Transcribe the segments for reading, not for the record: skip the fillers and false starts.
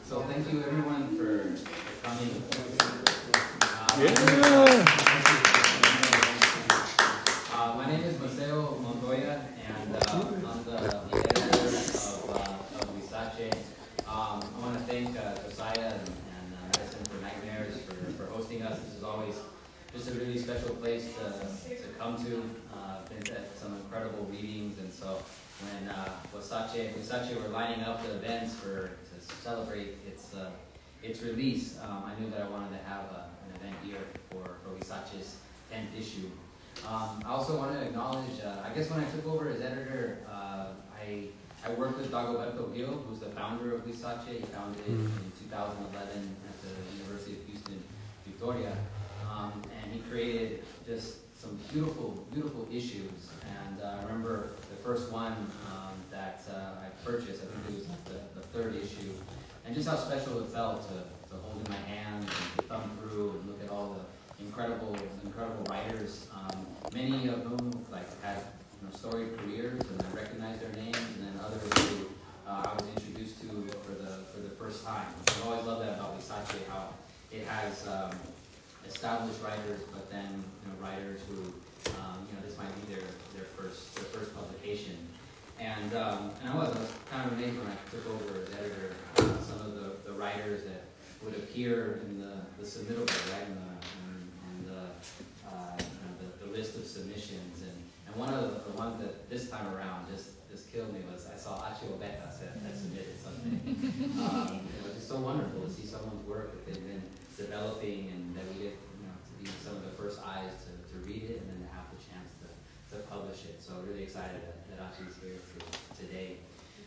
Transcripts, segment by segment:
So thank you everyone for coming. My name is Maceo Montoya, and I'm the editor of Huizache. I want to thank Josiah and Medicine for Nightmares for hosting us. This is always just a really special place to come to. Been at some incredible readings, and so when Huizache were lining up the events to celebrate its release, I knew that I wanted to have an event here for Huizache's 10th issue. I also want to acknowledge, I guess when I took over as editor, I worked with Dagoberto Gil, who's the founder of Huizache. He founded it in 2011 at the University of Houston, Victoria. And he created just some beautiful, beautiful issues. And I remember the first one that I purchased, I think it was the third issue, and just how special it felt to hold in my hands and to thumb through and look at all the incredible writers. Many of whom had storied careers, and I recognized their names, and then others who I was introduced to for the first time. I've always loved that about Huizache, how it has established writers, but then writers who this might be their first publication. And I was kind of amazed when I took over as editor, some of the writers that would appear in the submittable, right, in the list of submissions. And one of the ones that this time around just killed me was I saw Achy Obejas that submitted something. It was just so wonderful to see someone's work that they've been developing, and that we get to be some of the first eyes to read it, and then to have the chance to publish it. So really excited that Achy's here today.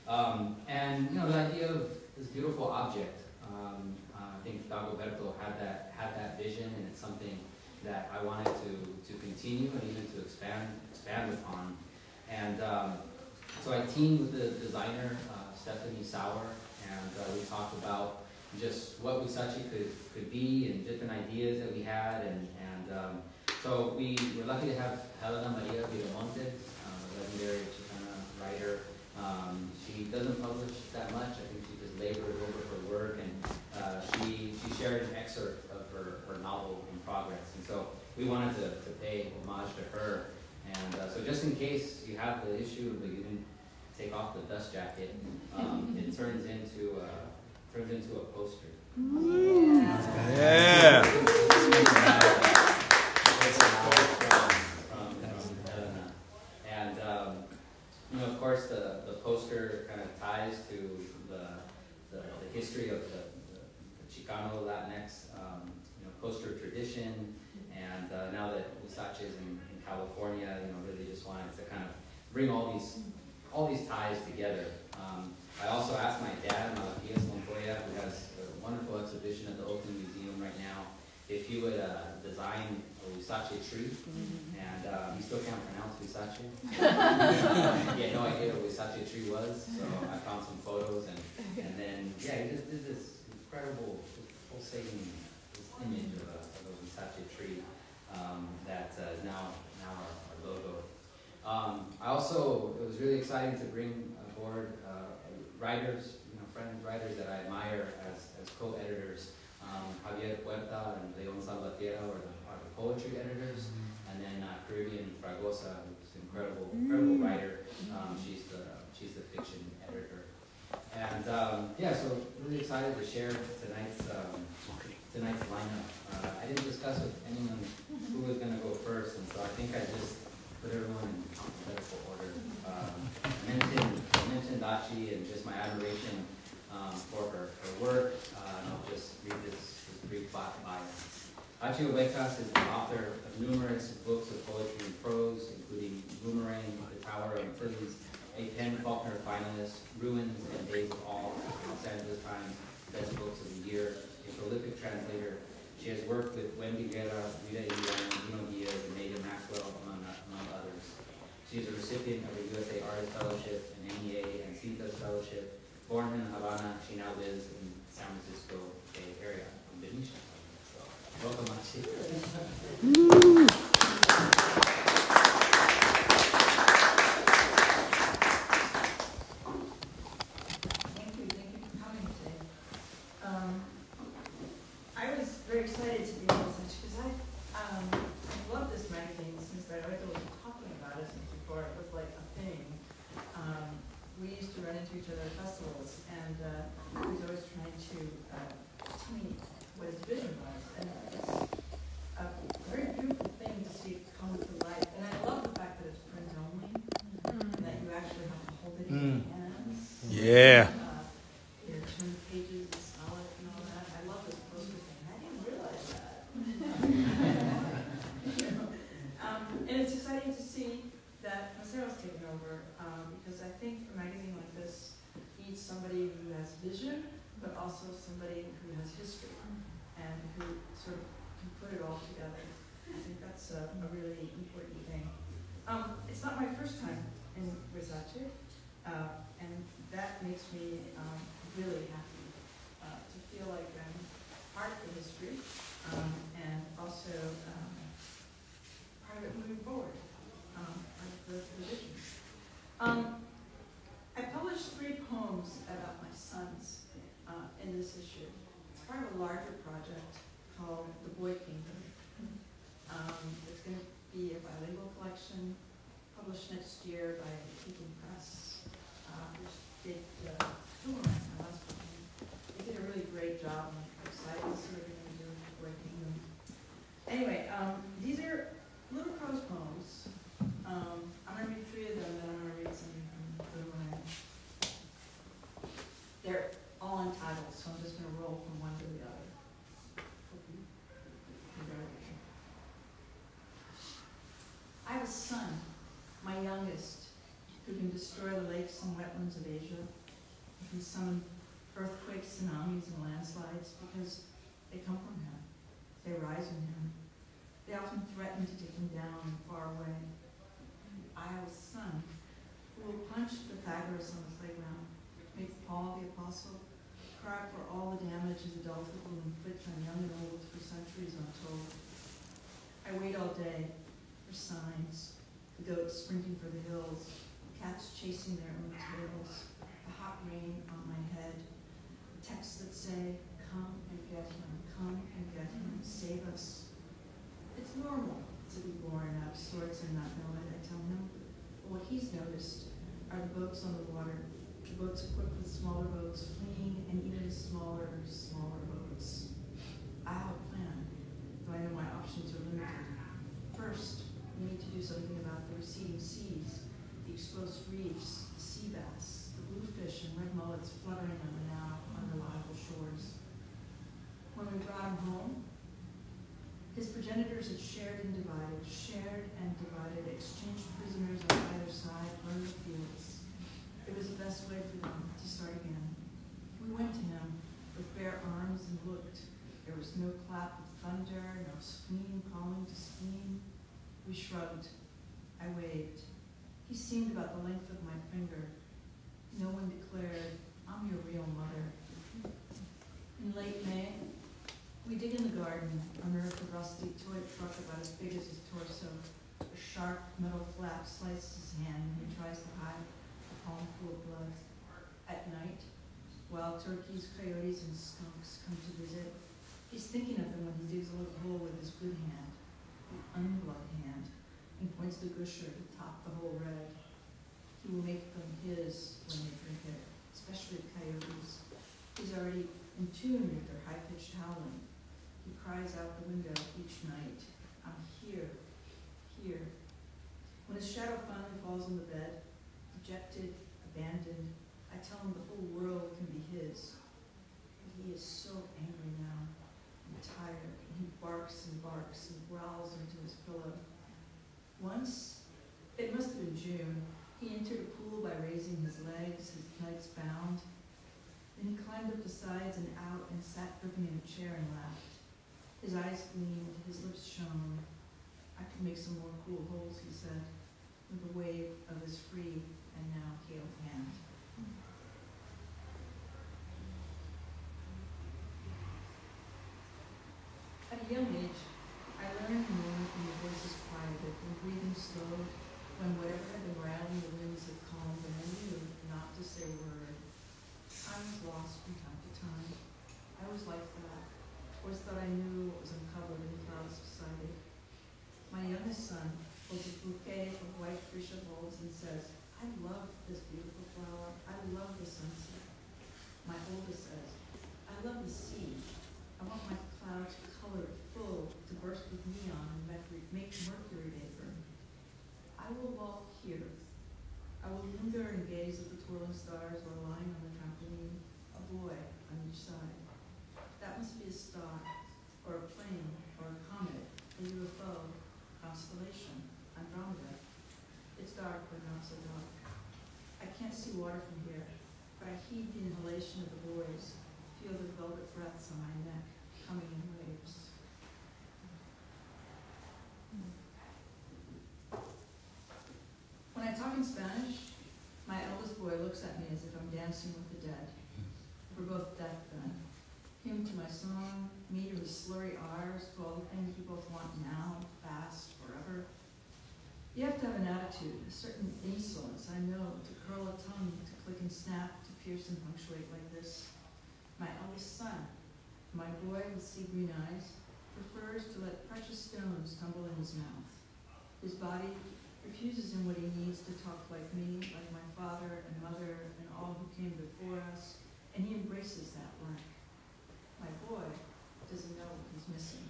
And the idea of this beautiful object, I think Dagoberto had that vision, and it's something that I wanted to continue and even to expand upon. And so I teamed with the designer, Stephanie Sauer, and we talked about just what Huizache could be, and different ideas that we had. And so we were lucky to have Helena Maria Viramonte, a legendary Chicana writer. She doesn't publish that much. I think she just labors over her work, and she shared an excerpt of her novel in progress. And so we wanted to pay homage to her. And so just in case you have the issue but you didn't take off the dust jacket, it turns into a poster. Yeah. And of course, the poster kind of ties to the history of the Chicano Latinx poster tradition. And now that Huizache is in California, really just wanted to kind of bring all these ties together. I also asked my dad, Malaquias Montoya, who has a wonderful exhibition at the Oakland Museum right now, if he would design a Huizache tree. And he still can't pronounce Huizache. He had no idea what Huizache tree was, so I found some photos, and then he just did this incredible pulsating image of a Huizache tree that is now our logo. I also, it was really exciting to bring aboard writers, friends, writers that I admire as co-editors. Javier Puerta and Leon Salvatierra are the poetry editors, and then Caribbean Fragosa, who's an incredible writer. She's the fiction editor. And so really excited to share tonight's lineup. I didn't discuss with anyone who was going to go first, and so I think I just put everyone in alphabetical order. I mentioned Achy and just my admiration for her work, and I'll just read this brief bio. Achy Obejas is the author of numerous books of poetry and prose, including Boomerang, The Tower of Prisons, a Penn Faulkner finalist, Ruins and Days of Awe, Los Angeles Times Best Books of the Year, a prolific translator, She has worked with Wendy Guerra, Rita Iliana, Dino Diaz, and Nadia Maxwell, among others. She is a recipient of the USA Artist Fellowship, an NEA, and CETAS Fellowship. Born in Havana, she now lives in San Francisco Bay Area, in Benicia. So, welcome, Achy. Thank you for coming today. I was very excited to be in Huizache because I love this magazine since I was talking about it since before it was like a thing. We used to run into each other at festivals, and he was always trying to tell me what his vision was. And it's a very beautiful thing to see it come to life. And I love the fact that it's print only, and that you actually have to hold it in your hands. Yeah. Turn the pages and smell it and all that. I love this poster thing. I didn't realize that. And it's exciting to see that Macero's taken over because I think a magazine like this needs somebody who has vision, but also somebody who has history and who sort of can put it all together. I think that's a really important thing. It's not my first time in Huizache, and that makes me really happy to feel like I'm part of the history and also part of it moving forward, part of the vision. I published 3 poems about my sons in this issue. It's part of a larger project called The Boy Kingdom. It's going to be a bilingual collection published next year by Keeping Press, which did Boomerang, my last one. They did a really great job. I'm excited to see what they're going to do with The Boy Kingdom. Anyway, these are little prose poems. I'm going to read 3 of them, then I'm going to read something from Boomerang. They're all entitled, so I'm just going to roll from one to the other. Hope you bear with me. I have a son, my youngest, who can destroy the lakes and wetlands of Asia. He can summon earthquakes, tsunamis, and landslides because they come from him. They rise in him. They often threaten to take him down far away. I have a son who will punch Pythagoras on the playground, make Paul the Apostle cry for all the damage his adulthood will inflict on young and old for centuries untold. I wait all day for signs, the goats sprinting for the hills, cats chasing their own tails, the hot rain on my head, texts that say, come and get him, save us. It's normal to be born out of sorts and not know it, I tell him. But what he's noticed are the boats on the water, the boats equipped with smaller boats, fleeing, and even smaller boats. I have a plan, though I know my options are limited. First, we need to do something about the receding seas, the exposed reefs, the sea bass, the bluefish and red mullets fluttering on the now unreliable shores. When we brought him home, his progenitors had shared and divided, exchanged prisoners on either side, burned the fields. It was the best way for them to start again. We went to him with bare arms and looked. There was no clap of thunder, no spleen calling to spleen. We shrugged. I waved. He seemed about the length of my finger. No one declared, I'm your real mother. In late May, we dig in the garden, unearth a rusty toy truck about as big as his torso. A sharp metal flap slices his hand when he tries to hide a palm full of blood. At night, wild turkeys, coyotes, and skunks come to visit. He's thinking of them when he digs a little hole with his good hand, the ungloved hand, and points the gusher to top the hole red. He will make them his when they drink it, especially the coyotes. He's already in tune with their high-pitched howling. He cries out the window each night, I'm here, here. When his shadow finally falls on the bed, dejected, abandoned, I tell him the whole world can be his. But he is so angry now, and tired, and he barks and growls into his pillow. Once, it must have been June, he entered a pool by raising his legs, his legs bound. Then he climbed up the sides and out and sat gripping in a chair and laughed. His eyes gleamed, his lips shone. I could make some more cool holes, he said, with a wave of his free and now healed hand. At a young age, I learned the moment when the voices quieted, when breathing slowed, when whatever had been rattling the winds had calmed, and I knew not to say a word. I was lost from time to time. I was like that. Always thought I knew what was uncovered in the clouds beside it. My youngest son holds a bouquet of white fuchsia bulbs and says, I love this beautiful flower. I love the sunset. My oldest says, I love the sea. I want my clouds colored full to burst with neon and make mercury vapor. I will walk here. I will linger and gaze at the twirling stars while lying on the trampoline, a boy on each side. That must be a star, or a plane, or a comet, a UFO, constellation, Andromeda. It's dark, but not so dark. I can't see water from here, but I heed the inhalation of the boys, feel the velvet breaths on my neck, coming in waves. When I talk in Spanish, my eldest boy looks at me as if I'm dancing with the dead. We're both deaf then. Him to my song, me to his slurry R's, to all the things we both want now, fast, forever. You have to have an attitude, a certain insolence, I know, to curl a tongue, to click and snap, to pierce and punctuate like this. My eldest son, my boy with sea green eyes, prefers to let precious stones tumble in his mouth. His body refuses him what he needs to talk like me, like my father and mother and all who came before us, and he embraces that blank. My boy doesn't know what he's missing.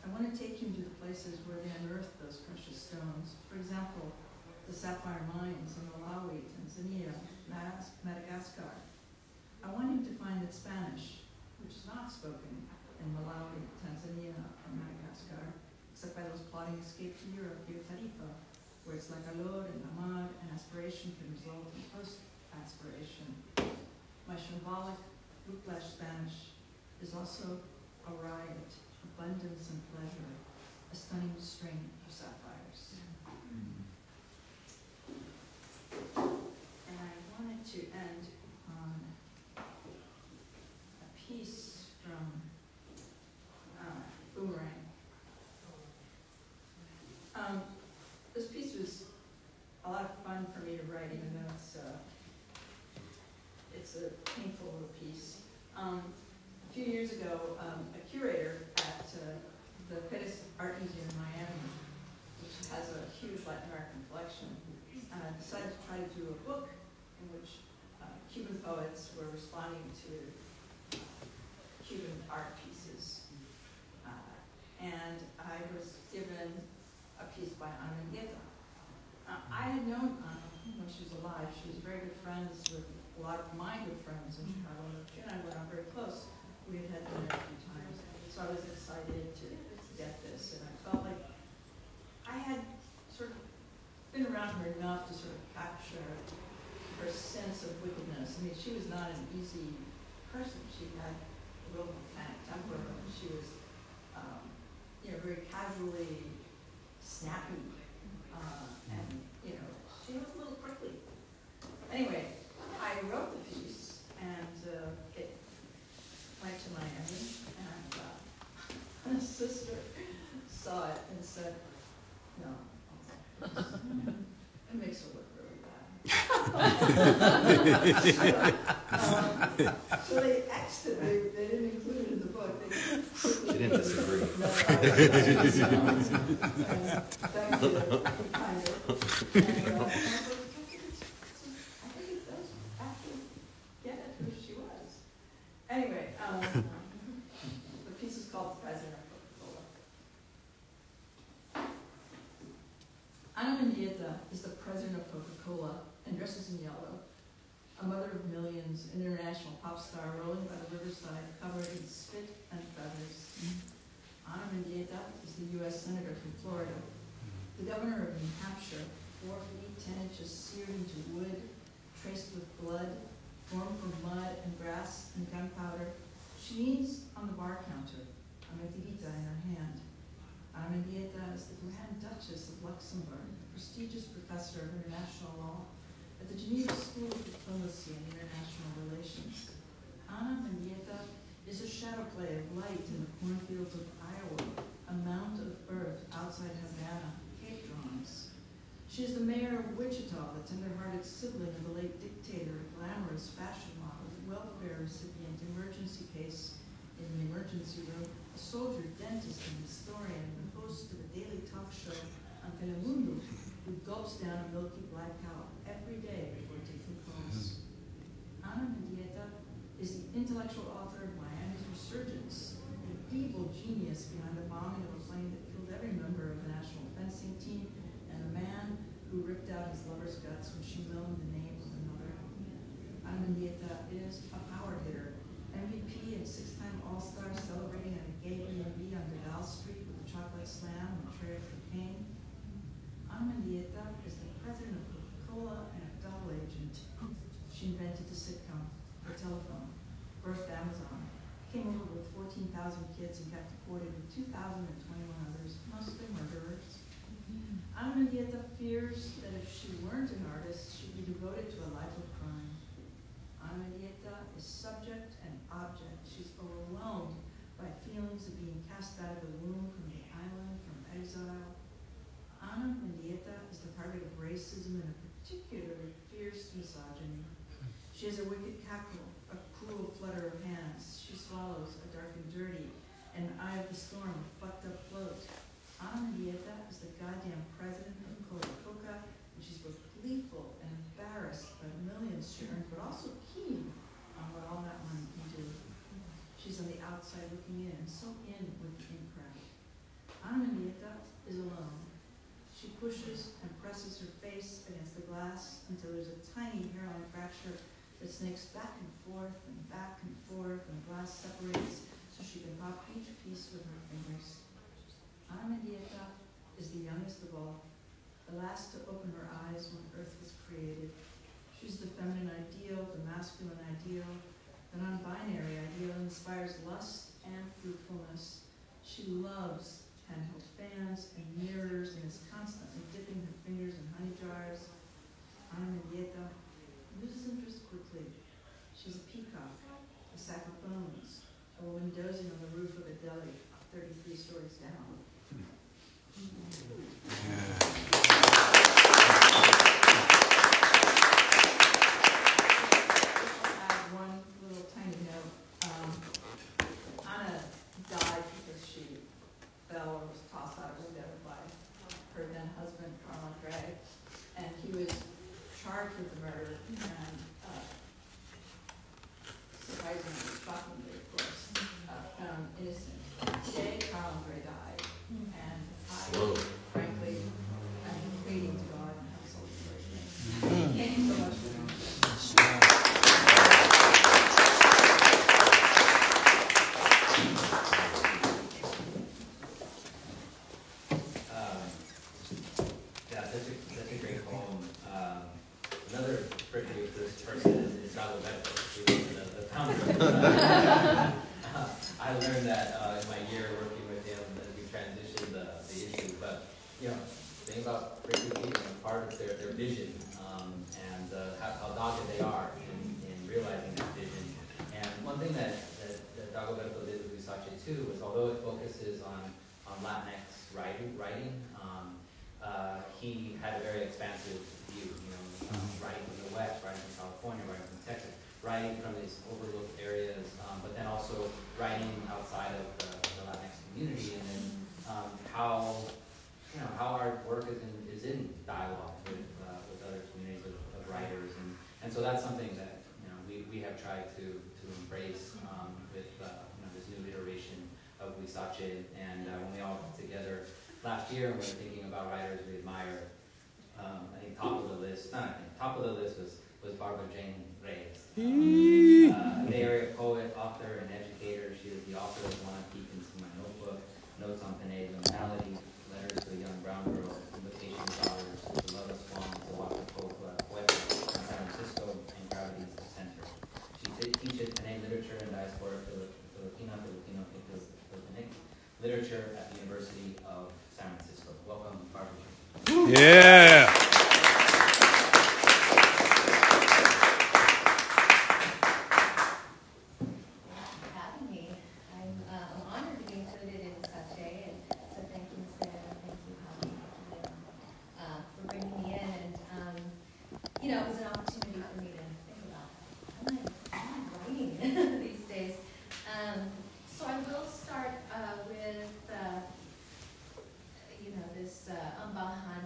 I want to take him to the places where they unearthed those precious stones. For example, the sapphire mines in Malawi, Tanzania, Madagascar. I want him to find that Spanish, which is not spoken in Malawi, Tanzania, or Madagascar, except by those plotting escape to Europe, near Tarifa, where it's like calor and amar, and aspiration can result in post-aspiration. My shambolic whiplash Spanish is also a riot, abundance and pleasure, a stunning string of sapphires. And I wanted to end on a piece from Boomerang. This piece was a lot of fun for me to write, even though it's a painful little piece. A few years ago, a curator at the Pettis Art Museum in Miami, which has a huge Latin American collection, decided to try to do a book in which Cuban poets were responding to Cuban art pieces. And I was given a piece by Ana Mendieta. I had known Ana when she was alive. She was very good friends with a lot of my good friends in Chicago. She and I were not very close. We had dinner a few times. So I was excited to get this. And I felt like I had sort of been around her enough to sort of capture her sense of wickedness. I mean, she was not an easy person. She had a real volcanic temper. She was, very casually snappy, and she was a little prickly. Anyway, I wrote the piece, and it went to Miami, and a sister saw it and said, "No, it makes her look really bad." So they X'd it. They didn't include it in the book. She didn't disagree. No, thank you, kind of. And, I think it does actually get at who she was. Anyway, the piece is called "The President of Coca-Cola." Ana Mendieta is the president of Coca-Cola and dresses in yellow. A mother of millions, an international pop star rolling by the riverside, covered in spit and feathers. Ana Mendieta is the U.S. Senator from Florida, the governor of New Hampshire, 4 feet 10 inches seared into wood, traced with blood, formed from mud and grass and gunpowder. She leans on the bar counter, a Mendieta in her hand. Ana Mendieta is the Grand Duchess of Luxembourg, a prestigious professor of international law at the Geneva School of Diplomacy and International Relations. Ana Mendieta is a shadow play of light in the cornfields of Iowa, a mount of earth outside Havana, Cape drawings. She is the mayor of Wichita, the tender-hearted sibling of the late dictator, a glamorous fashion model, welfare recipient, emergency case in the emergency room, a soldier, dentist, and historian, and the host of a daily talk show on Telemundo, who gulps down a milky black cow every day before taking calls. Ana Mendieta is the intellectual author of Miami's Resurgence, the evil genius behind the bombing of a plane that killed every member of the national fencing team, and a man who ripped out his lover's guts when she moaned the name of another. Ana Mendieta is a power hitter, MVP and 6-time All-Star, celebrating at a gay B&B on Goodall Street with a chocolate slam and a tray of cocaine. Ana Mendieta is the president of Coca-Cola and a double agent. She invented the sitcom, The Telephone, birthed Amazon, came over with 14,000 kids and got deported with 2,021 others, mostly murderers. Ana Mendieta fears that if she weren't an artist, she'd be devoted to a life of crime. Ana Mendieta is subject and object. She's overwhelmed by feelings of being cast out of the womb, from the island, from exile. Ana Mendieta is the target of racism and a particularly fierce misogyny. She has a wicked cackle, a cruel flutter of hands. She swallows a dark and dirty, and an eye of the storm, a fucked up float. Ana Mendieta is the goddamn president of Coca-Cola, and she's both gleeful and embarrassed by the millions she earned, but also keen on what all that money can do. She's on the outside looking in, and so in with the in crowd. Ana Mendieta is alone. She pushes and presses her face against the glass until there's a tiny hairline fracture that snakes back and forth, and the glass separates so she can pop each piece with her fingers. Ana Mendieta is the youngest of all, the last to open her eyes when Earth was created. She's the feminine ideal, the masculine ideal, the non-binary ideal, inspires lust and fruitfulness. She loves handheld fans and mirrors and is constantly dipping her fingers in honey jars. Ana Mendieta loses interest quickly. She's a peacock, a sack of bones, a woman dozing on the roof of a deli 33 stories down. One little tiny note. Ana died because she fell or was tossed out a window by her then husband, Carl Andre, and he was charged with the murder and surprisingly, shockingly, of course, found innocent. Today, Carl Andre died, and I, frankly, am pleading to God and have soul celebration. Thank you so much for doing this. That's a great poem. Another tribute to this person is Roberto, who is the founder of I learned that in my year working with him as we transitioned the issue. But, you know, the thing about Ricky Keaton, part of their vision and how dogged they are in realizing that vision. And one thing that Dagoberto did with Huizache too was, although it focuses on Latinx writing, he had a very expansive view, writing from the West, writing from California, writing from Texas, writing from these overlooked areas, but then also writing outside of the Latinx community, and then how our work is in dialogue with other communities of writers, and so that's something that we have tried to embrace with this new iteration of Huizache, and when we all got together last year and we were thinking about writers we admire, I think top of the list was Barbara Jane Reyes. Bay Area poet, author, and educator. She is the author of Wanna Peek Into My Notebook, Notes on Pineda Melody, Letters to a Young Brown Girl, Invitation to Daughters, The Love of Swans, The Walk of Poeta, in San Francisco, and Gravity's the Center. She teaches Pineda literature and diaspora Filipino, City of San Francisco. Welcome, Barbara. Yeah. Having me. I'm honored to be included in Huizache, and so thank you, Mr. Thank you, Holly, for bringing me in. And it was an opportunity for me to think about how am I writing these days. So I will start with this ambahan,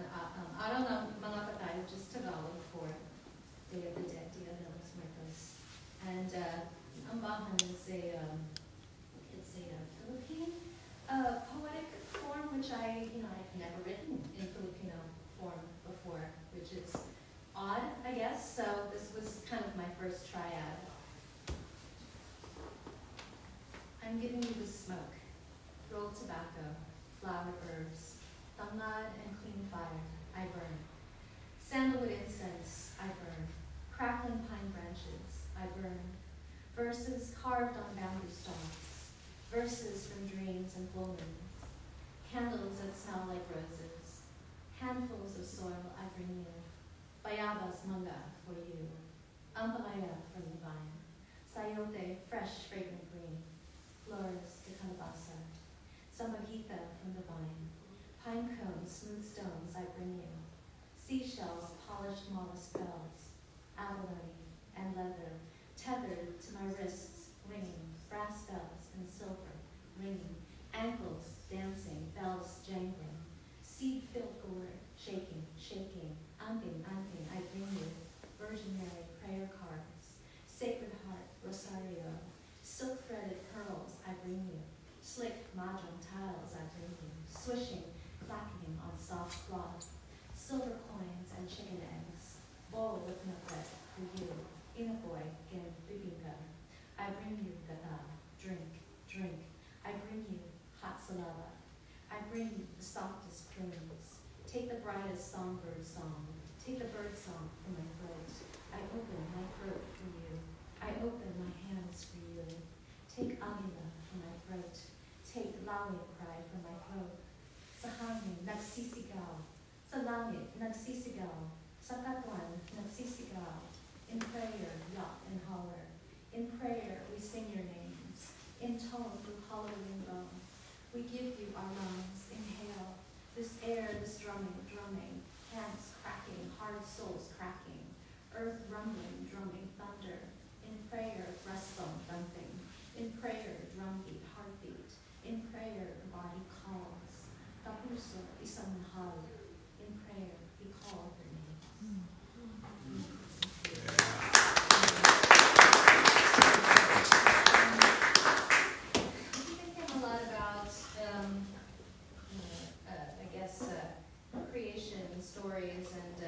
mga patay, which is Tagalog for Day of the Dead, Dia de los Muertos. And ambahan is it's a Philippine poetic form, which I've never written in Filipino form before, which is odd, I guess. So this was kind of my first try at it. I'm giving you the smoke, rolled tobacco, flowered herbs, tangad and clean fire, I burn. Sandalwood incense, I burn. Crackling pine branches, I burn. Verses carved on bamboo stalks, verses from dreams and full moons. Candles that smell like roses, handfuls of soil I bring you. Bayabas manga for you. Ampalaya from the vine. Sayote, fresh, fragrant green. Flores de calabasa. Sambaguita from the vine. Pine cones, smooth stones I bring you. Seashells, polished mollusk bells. Abalone and leather, tethered to my wrists, ringing. Brass bells and silver, ringing. Ankles dancing, bells jangling. Seed-filled gourd, shaking, shaking. Amping, I bring you. Virgin Mary prayer cards. Sacred Heart, rosario. Silk-threaded pearls I bring you. Slick mahjong tiles I bring you. Swishing, clacking on soft cloth. Silver coins and chicken eggs. Bowl with milklet for you. Inaboy and bibinka. I bring you gata, drink, drink. I bring you hot salala. I bring you the softest prunes. Take the brightest songbird song. Take the bird song from my throat. I open my throat for you. I open my hands for you. Take agila from my throat. Take lawi cry from my throat. Sa hangin, nagsisigaw. Sa langit, nagsisigaw. Sa katuan, nagsisigaw. In prayer, yap and holler. In prayer, we sing your names. In tone through hollow rainbow. We give you our lungs. Inhale. This air, this drumming, drumming. Hands cracking, hard souls cracking. Earth rumbling, drumming thunder. In prayer, breastbone thumping. In prayer, drumbeat, heartbeat. In prayer, the body calls. Kapuso, isang mahal. In prayer, we call her name. Thinking a lot about, I guess, creation stories, and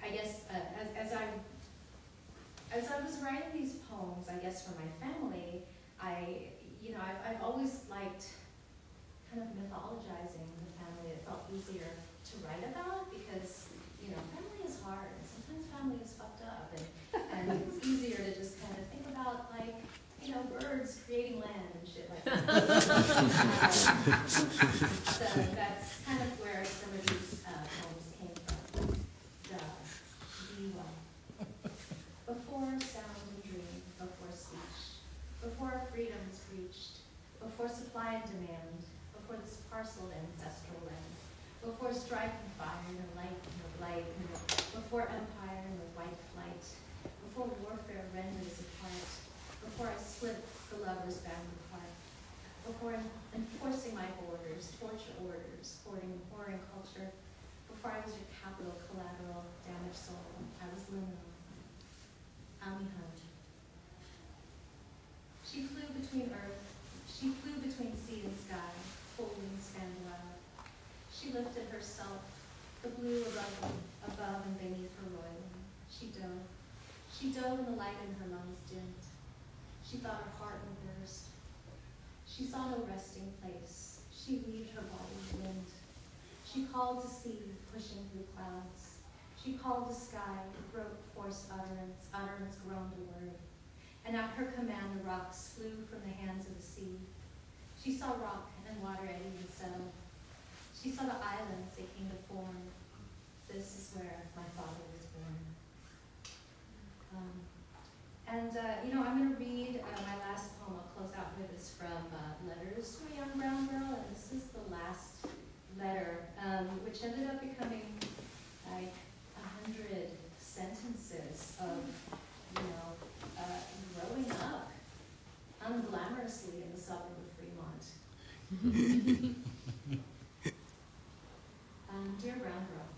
I guess as I was writing these poems, I guess for my family, I've always liked kind of mythologizing the family. It felt easier to write about because, family is hard. Sometimes family is fucked up, and it's easier to just kind of think about, like, birds creating land and shit like that. So that's kind of where some of these poems came from. Diwa. Before sound and dream, before speech, before freedom is reached, before supply and demand, before this parceled ancestral land, before strife and fire, no light, no blight, before empire, no white flight, before warfare renders apart, before I split the lovers band apart, before enforcing my borders, torture orders, hoarding culture, before I was your capital, collateral, damaged soul, I was liminal. Amihan. She flew between sea and sky, full wingspan wide. She lifted herself, the blue above and beneath her roiling. She dove. She dove and the light in her lungs dimmed. She thought her heart would burst. She saw no resting place. She weaved her body wind. She called to sea, pushing through clouds. She called to sky, broke forced utterance groaned a word. And at her command the rocks flew from the hands of the sea. She saw rock and water eddy and settle. She saw the islands they came to form. This is where my father was born. I'm going to read my last poem. I'll close out with is from Letters to a Young Brown Girl, and this is the last letter, which ended up becoming like 100 sentences of, growing up unglamorously in the suburb of Fremont. Dear Brown Girl,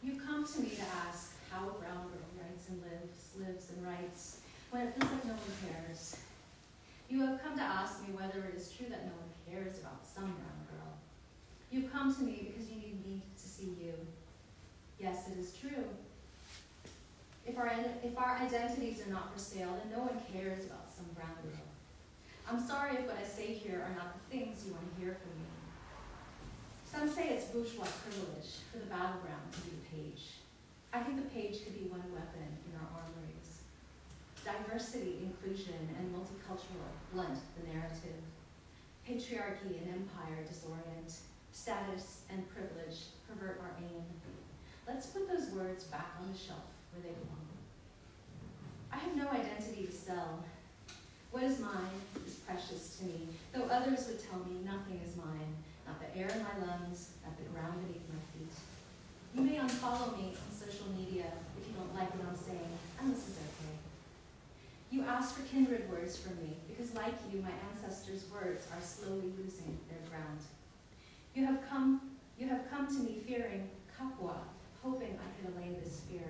you've come to me to ask how a brown girl writes and lives and writes, when it feels like no one cares. You have come to ask me whether it is true that no one cares about some brown girl. You've come to me because you need me to see you. Yes, it is true. If our identities are not for sale, then no one cares about some brown girl. I'm sorry if what I say here are not the things you want to hear from me. Some say it's bourgeois privilege for the battleground to be the page. I think the page could be one weapon in our armories. Diversity, inclusion, and multicultural blunt the narrative. Patriarchy and empire disorient. Status and privilege pervert our aim. Let's put those words back on the shelf where they belong. I have no identity to sell. What is mine is precious to me, though others would tell me nothing is mine, not the air in my lungs, not the ground beneath my feet. You may unfollow me on social media if you don't like what I'm saying, and this is okay. You ask for kindred words from me, because like you, my ancestors' words are slowly losing their ground. You have come to me fearing kapwa, hoping I could allay this fear.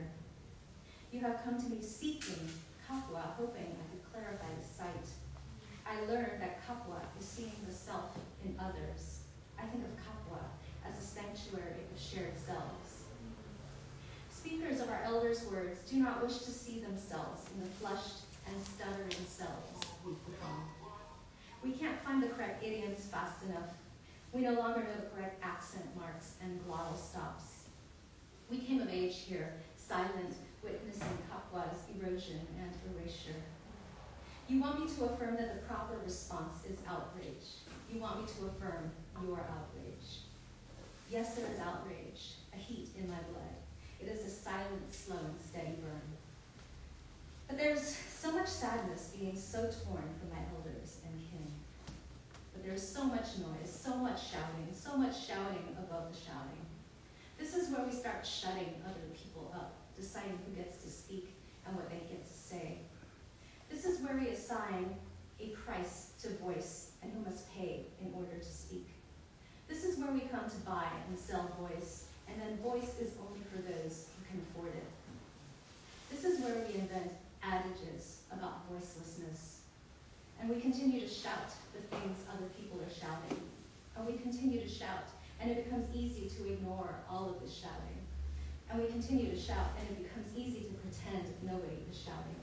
You have come to me seeking kapwa, hoping I could clarify the sight. I learned that kapwa is seeing the self in others. I think of kapwa as a sanctuary of shared selves. Speakers of our elders' words do not wish to see themselves in the flushed and stuttering selves we've become. We can't find the correct idioms fast enough. We no longer know the correct accent marks and glottal stops. We came of age here, silent, witnessing kapwa's erosion and erasure. You want me to affirm that the proper response is outrage. You want me to affirm your outrage. Yes, there is outrage, a heat in my blood. It is a silent, slow, and steady burn. But there's so much sadness being so torn from my elders and kin. But there's so much noise, so much shouting above the shouting. This is where we start shutting other people up, deciding who gets to speak and what they get to say. This is where we assign a price to voice and who must pay in order to speak. This is where we come to buy and sell voice, and then voice is only for those who can afford it. This is where we invent adages about voicelessness, and we continue to shout the things other people are shouting. And we continue to shout, and it becomes easy to ignore all of this shouting. And we continue to shout, and it becomes easy to pretend nobody is shouting.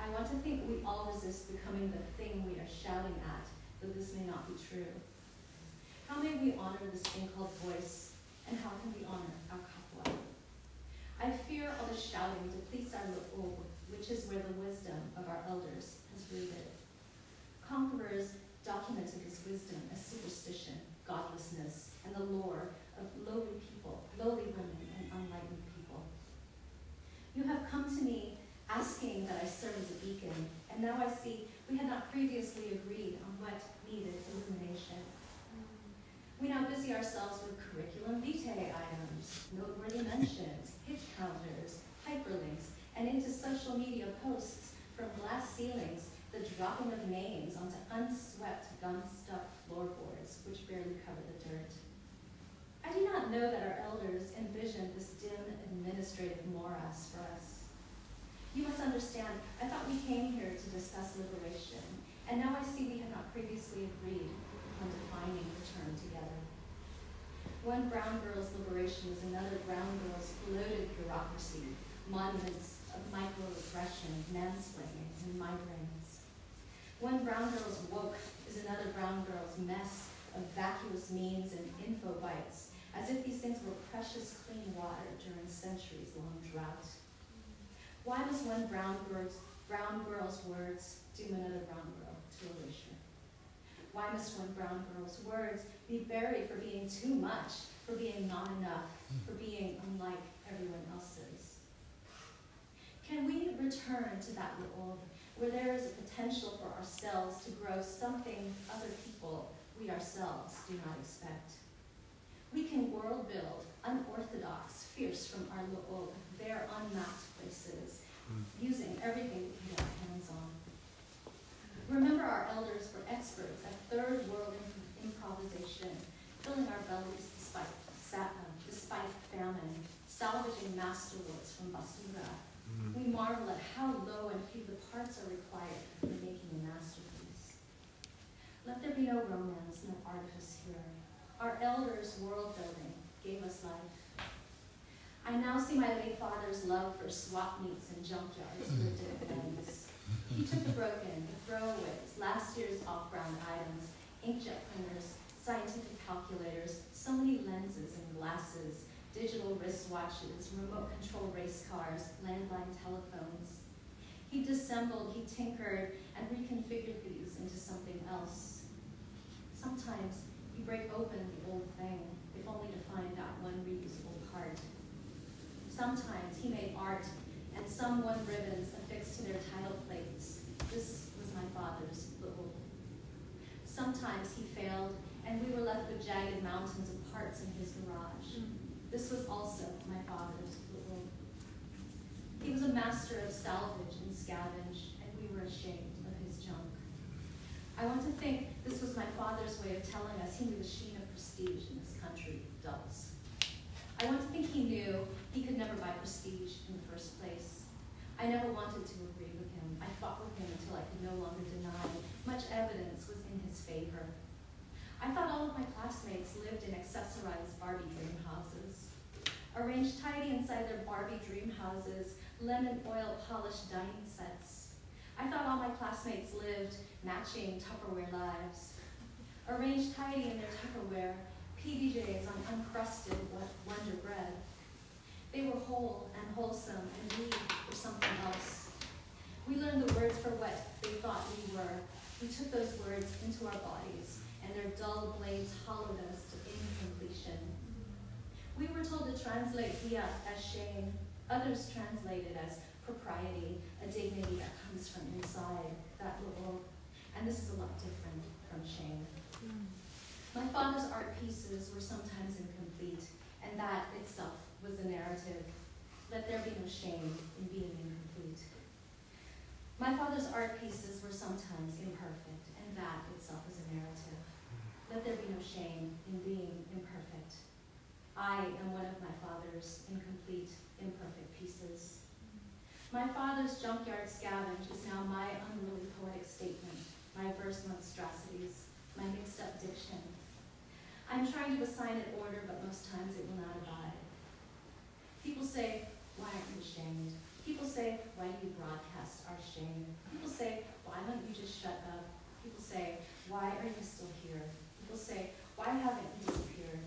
I want to think we all resist becoming the thing we are shouting at, though this may not be true. How may we honor this thing called voice, and how can we honor our kapwa? I fear all the shouting depletes our lo'o, which is where the wisdom of our elders has rooted. Conquerors documented this wisdom as superstition, godlessness, and the lore of lowly people, lowly women, and unenlightened people. You have come to me asking that I serve as a beacon, and now I see we had not previously agreed on what needed illumination. We now busy ourselves with curriculum vitae items, noteworthy mentions, hit counters, hyperlinks, and into social media posts from glass ceilings, the dropping of names onto unswept, gum-stuck floorboards which barely cover the dirt. I do not know that our elders envisioned this dim administrative morass for us. You must understand, I thought we came here to discuss liberation, and now I see we had not previously agreed on defining the term together. One brown girl's liberation is another brown girl's bloated bureaucracy, monuments of microaggression, mansplaining, and migraines. One brown girl's woke is another brown girl's mess of vacuous memes and info bites, as if these things were precious clean water during centuries-long drought. Why must one brown girl's words doom another brown girl to erasure? Why must one brown girl's words be buried for being too much, for being not enough, for being unlike everyone else's? Can we return to that world where there is a potential for ourselves to grow something other people, we ourselves, do not expect? We can world build, unorthodox, fierce from our little, bare, unmasked places, using everything we can get our hands on. Remember, our elders were experts at third world improvisation, filling our bellies despite famine, salvaging masterworks from basura. We marvel at how low and few the parts are required for making a masterpiece. Let there be no romance, no artifice here. Our elders' world building gave us life. I now see my late father's love for swap meets and junkyards lived in lens. He took the broken, the throwaways, last year's off-brand items, inkjet printers, scientific calculators, so many lenses and glasses, digital wristwatches, remote control race cars, landline telephones. He disassembled, he tinkered, and reconfigured these into something else. Sometimes you break open the old thing, if only to find that one reusable part. Sometimes he made art, and some won ribbons affixed to their title plates. This was my father's little. Sometimes he failed, and we were left with jagged mountains of parts in his garage. This was also my father's little. He was a master of salvage and scavenge, and we were ashamed of his junk. I want to think this was my father's way of telling us he knew the sheen of prestige in this country dulls. I want to think he knew he could never buy prestige in the first place. I never wanted to agree with him. I fought with him until I could no longer deny. Much evidence was in his favor. I thought all of my classmates lived in accessorized Barbie dream houses. Arranged tidy inside their Barbie dream houses, lemon oil polished dining sets. I thought all my classmates lived matching Tupperware lives. Arranged tidy in their Tupperware, PBJs on uncrusted Wonder bread. They were whole and wholesome, and we were something else. We learned the words for what they thought we were. We took those words into our bodies, and their dull blades hollowed us to incompletion. We were told to translate dia as shame. Others translated as propriety, a dignity that comes from inside that little. And this is a lot different from shame. My father's art pieces were sometimes incomplete, and that itself was a narrative. Let there be no shame in being incomplete. My father's art pieces were sometimes imperfect, and that itself is a narrative. Let there be no shame in being imperfect. I am one of my father's incomplete, imperfect pieces. My father's junkyard scavenge is now my unruly poetic statement, my verse monstrosities, my mixed-up diction. I'm trying to assign it order, but most times it will not abide. People say, why aren't you ashamed? People say, why do you broadcast our shame? People say, why don't you just shut up? People say, why are you still here? People say, why haven't you disappeared?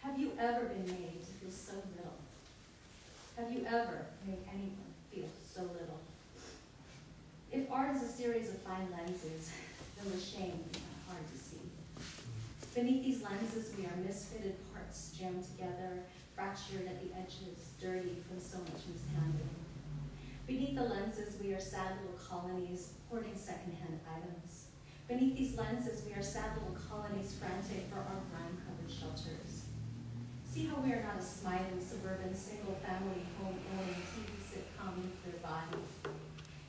Have you ever been made to feel so little? Have you ever made anyone feel so little? If art is a series of fine lenses, then the shame is not hard to see. Beneath these lenses, we are misfitted parts jammed together, fractured at the edges, dirty from so much mishandling. Beneath the lenses, we are sad little colonies hoarding secondhand items. Beneath these lenses, we are sad little colonies frantic for our grime-covered shelters. See how we are not a smiling, suburban, single-family, home-owning TV sitcom nuclear body.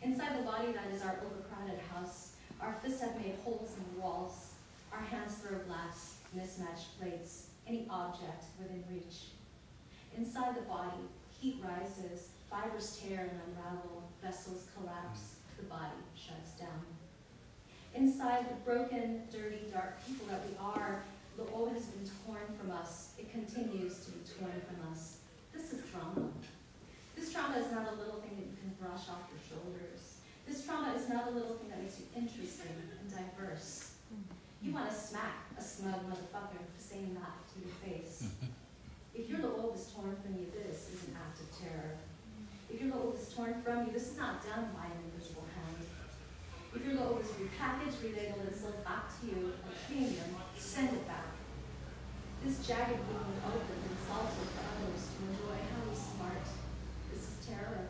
Inside the body that is our overcrowded house, our fists have made holes in the walls. Our hands throw glass, mismatched plates, any object within reach. Inside the body, heat rises, fibers tear and unravel, vessels collapse, the body shuts down. Inside the broken, dirty, dark people that we are, the old has been torn from us. It continues to be torn from us. This is trauma. This trauma is not a little thing that you can brush off your shoulders. This trauma is not a little thing that makes you interesting and diverse. You want to smack a smug motherfucker for saying that to your face. If your lobe is torn from you, this is an act of terror. If your lobe is torn from you, this is not done by an invisible hand. If your load is repackaged, relabeled, and sold back to you at premium, send it back. This jagged wound opened and salted for others to enjoy. How smart. This is terror.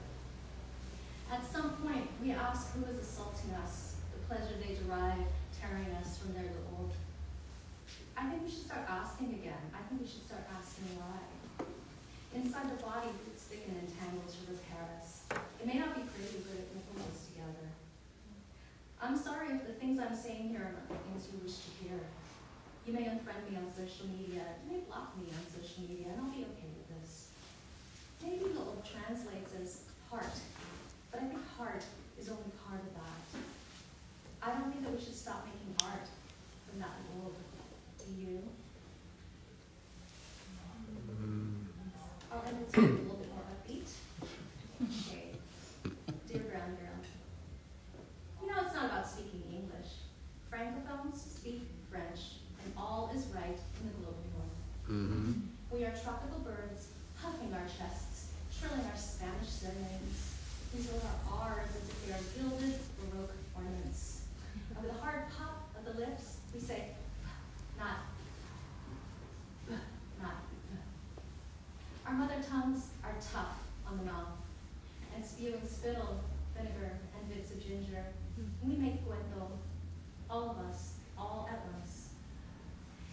At some point, we ask who is assaulting us, the pleasure they derive tearing us from their gold. I think we should start asking again. I think we should start asking why. Inside the body, it's thick and entangled to repair us. It may not be pretty, but it will hold us together. I'm sorry if the things I'm saying here are not the things you wish to hear. You may unfriend me on social media. You may block me on social media, and I'll be okay with this. Maybe Lowell translates as heart, but I think heart is only part of that. I don't think that we should stop making art from that world. Do you? I'll end this with a little bit more upbeat. Okay. Dear brown girl. You know it's not about speaking English. Francophones speak French, and all is right in the global north. We are tropical birds, puffing our chests, trilling our Spanish surnames. We build our R's as if they are gilded, Baroque ornaments. And with a hard pop of the lips, we say, not. Our mother tongues are tough on the mouth, and spewing spittle, vinegar, and bits of ginger. We make cuento, all of us, all at once.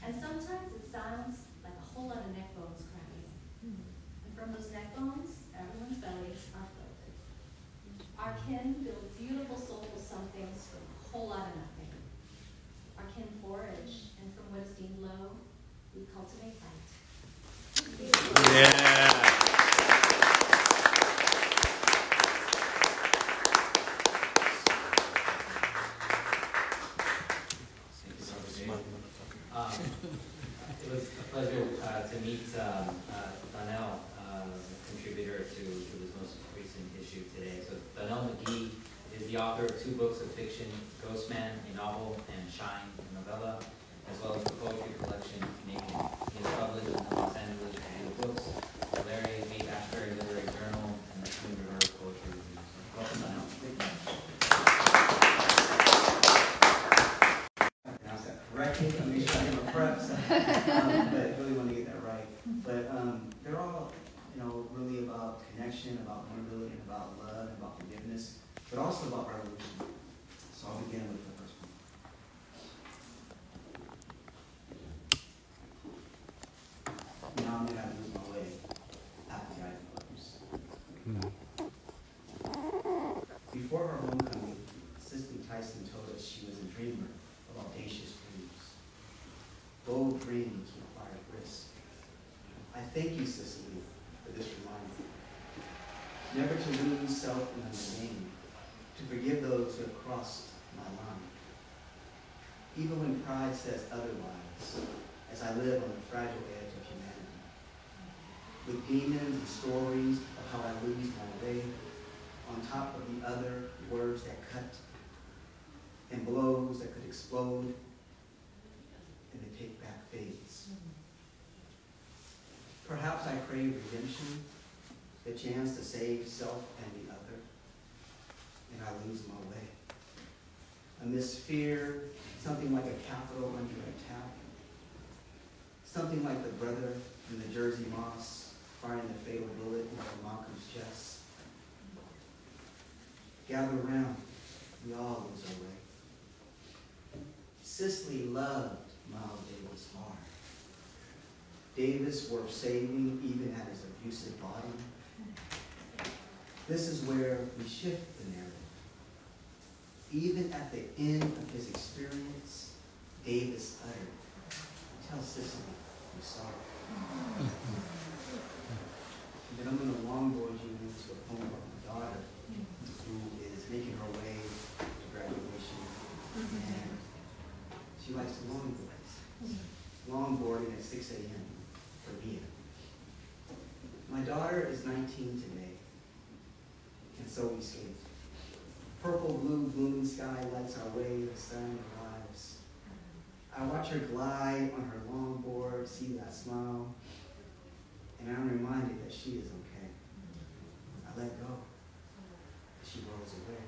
And sometimes it sounds like a whole lot of neck bones cracking. And from those neck bones, everyone's bellies are filled. Our kin build beautiful, soulful somethings from a whole lot of nothing. Our kin forage, and from what is deemed low, we cultivate light. Yeah. It was a pleasure to meet Donelle, contributor to this most recent issue today. So Donelle McGee is the author of 2 books of fiction, Ghost Man, a novel, and Shine, a novella, as well as the poetry collection Naked. He is published in the Los Angeles Review of Books, the Larry B. Ashbury Literary Journal, and the Twin River Poetry Review. So welcome, Donelle. Pronounce that correctly. I make sure I give a prep, but I really want to get that right. But they're all, really about connection, about vulnerability, and about love, and about forgiveness, but also about revolution. So I'll begin with the first one. Now I'm going to have to lose my way after the eyes of others. Before her homecoming, Cicely Tyson told us she was a dreamer of audacious dreams. Bold dreams require risk. I thank you, Cicely, for this reminder. Never to lose self in the game, to forgive those who have crossed my line. Even when pride says otherwise, as I live on the fragile edge of humanity. With demons and stories of how I lose my way, on top of the other words that cut, and blows that could explode, and the take back fades. Perhaps I crave redemption, the chance to save self and the other, and I lose my way. Amidst fear, something like a capital under attack, something like the brother in the Jersey moss firing the fatal bullet into Malcolm's chest. Gather around, we all lose our way. Cicely loved Miles Davis hard. Davis worth saving even at his abusive body. This is where we shift the narrative. Even at the end of his experience, Davis uttered, "Tell Cicely I'm sorry." And then I'm going to longboard you into a poem of my daughter, who is making her way to graduation, and she likes to longboard. Longboarding at 6 a.m. for Mia. My daughter is 19 today, and so we skate. Purple, blue, blooming sky lights our way, the sun arrives. I watch her glide on her longboard, see that smile, and I'm reminded that she is okay. I let go. She rolls away.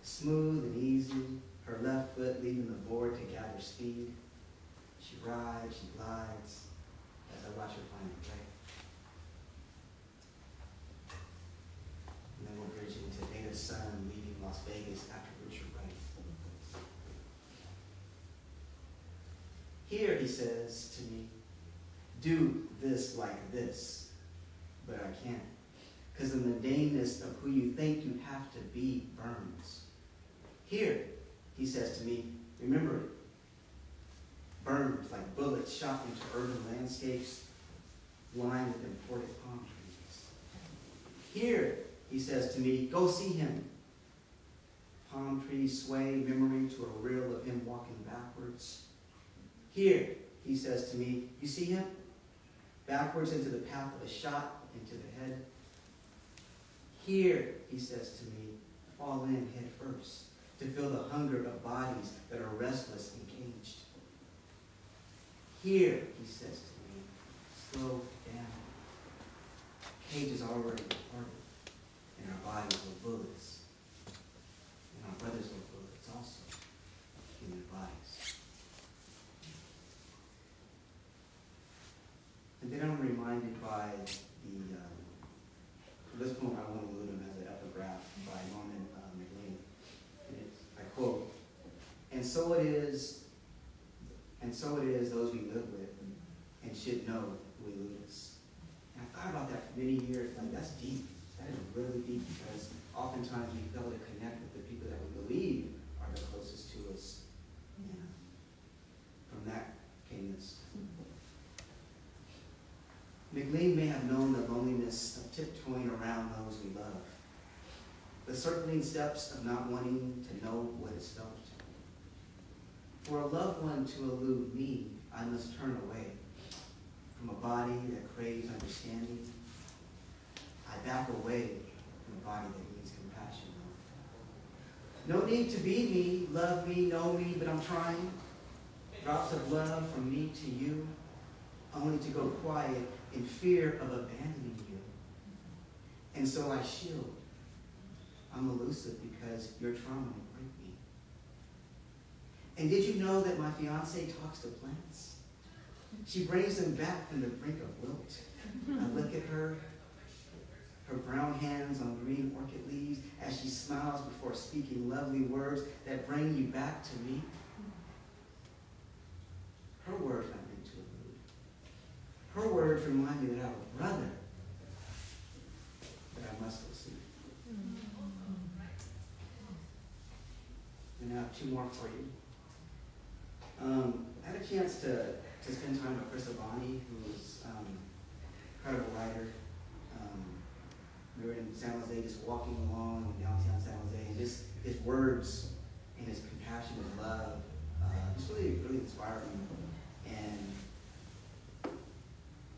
smooth and easy, her left foot leaving the board to gather speed. She rides, she glides, as I watch her find it right. And then we'll bridge into Data's son leaving Las Vegas after Richard Wright. Here, he says to me, do this like this, but I can't. Because the mundaneness of who you think you have to be burns. Here, he says to me, remember it. Burns like bullets shot into urban landscapes lined with imported palm trees. Here, he says to me, go see him. Palm trees sway, memory to a reel of him walking backwards. Here, he says to me, you see him? Backwards into the path of a shot into the head. Here, he says to me, fall in head first to feel the hunger of bodies that are restless and caged. Here, he says to me, slow down. Cage is already departed, and our bodies are bullets. And our brothers are bullets also in their bodies. And then I'm reminded by this poem I want to include him as an epigraph by McGee. And I quote, and so it is those we live with and should know who elude us. And I thought about that for many years, like that's deep. That is really deep because oftentimes we fail to connect with the people that we believe are the closest to us. And from that came this. McLean may have known the loneliness of tiptoeing around those we love, the circling steps of not wanting to know what is felt. For a loved one to elude me, I must turn away from a body that craves understanding. I back away from a body that needs compassion. No need to be me, love me, know me, but I'm trying. Drops of love from me to you, only to go quiet in fear of abandoning you. And so I shield. I'm elusive because your trauma will break me. And did you know that my fiance talks to plants? She brings them back from the brink of wilt. I look at her brown hands on green orchid leaves as she smiles before speaking lovely words that bring you back to me. Her words not meant to elude. Her words remind me that I have a brother that I must go see. And I have two more for you. I had a chance to spend time with Chris Abani, who was an incredible writer. We were in San Jose, just walking along in downtown San Jose, and just his words and his compassion and love just really, really inspired me. And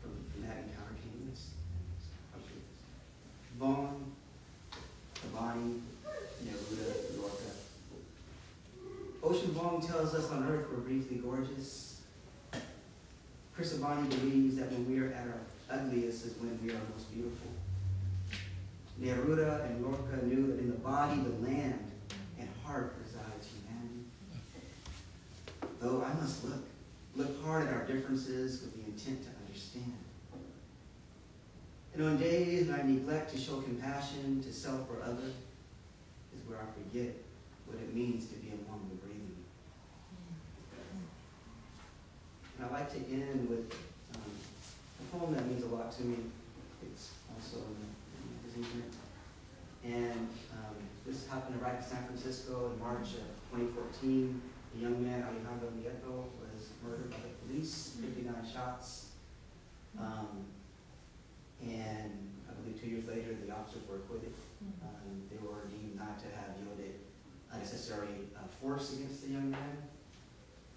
from that encounter came this. Vaughn, Abani, Neruda, Lorca. Ocean Vuong tells us on earth we're briefly gorgeous. Chris Abani believes that when we are at our ugliest is when we are most beautiful. Neruda and Lorca knew that in the body, the land, and heart resides humanity. Though I must look hard at our differences with the intent to understand. And on days when I neglect to show compassion to self or other, is where I forget what it means to be among the breathing. And I'd like to end with a poem that means a lot to me. It's also in the magazine. And this happened right in San Francisco in March of 2014. The young man, Alejandro Nieto, was murdered by the police, 59 shots. And I believe 2 years later, the officers were acquitted. They were deemed not to have yielded unnecessary force against the young man.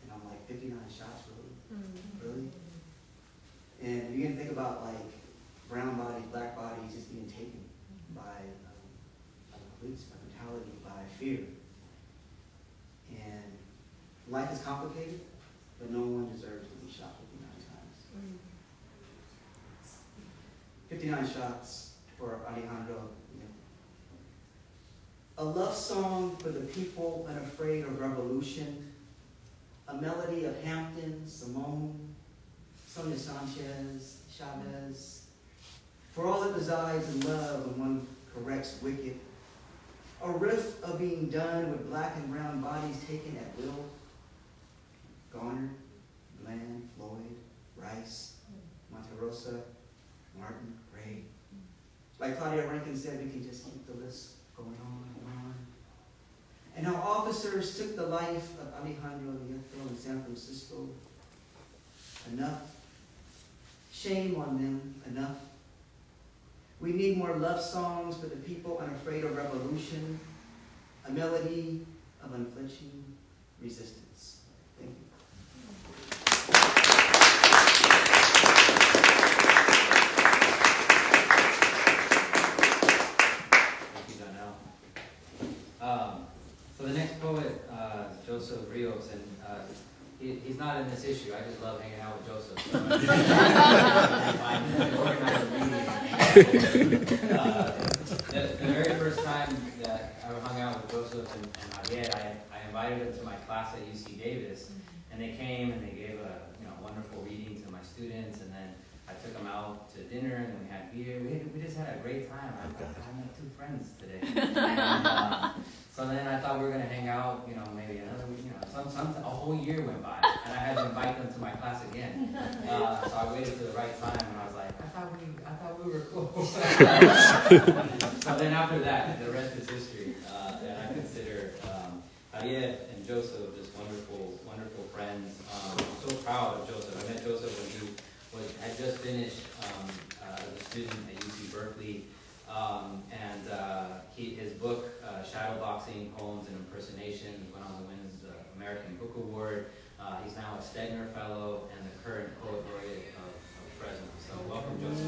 And I'm like, 59 shots, really? Really? And you can think about like brown bodies, black bodies just being taken by the police, by brutality, by fear. And life is complicated, but no one deserves to be shot 59 times. 59 shots for Alejandro. A love song for the people unafraid of revolution. A melody of Hampton, Simone, Sonia Sanchez, Chavez. For all that resides in love when one corrects wicked. A riff of being done with black and brown bodies taken at will. Garner, Bland, Floyd, Rice, Monterosa, Martin, Gray. Like Claudia Rankin said, we can just keep the list going on and on. And how officers took the life of Alejandro Nieto in San Francisco. Enough. Shame on them, enough. We need more love songs for the people unafraid of revolution. A melody of unflinching resistance. Thank you. Thank you, Donelle. So the next poet, Joseph Rios, and he's not in this issue. I just love hanging out with Joseph. So the very first time that I hung out with Joseph and Javier, I invited them to my class at UC Davis, and they came and they gave a wonderful reading to my students, and then I took them out to dinner, and then we had beer. We just had a great time. I met two friends today. And, so then I thought we were going to hang out, maybe another week, a whole year went by, and I had to invite them to my class again. So I waited for the right time, and I was like, I thought we were cool. So then after that, the rest is history. And I consider Javier and Joseph just wonderful, wonderful friends. I'm so proud of Joseph. I met Joseph when he had just finished as a student at UC Berkeley. His book, Shadowboxing, Poems and Impersonation, went on to win the American Book Award. He's now a Stegner Fellow and the current Poet Laureate of Fresno. So welcome, Joseph.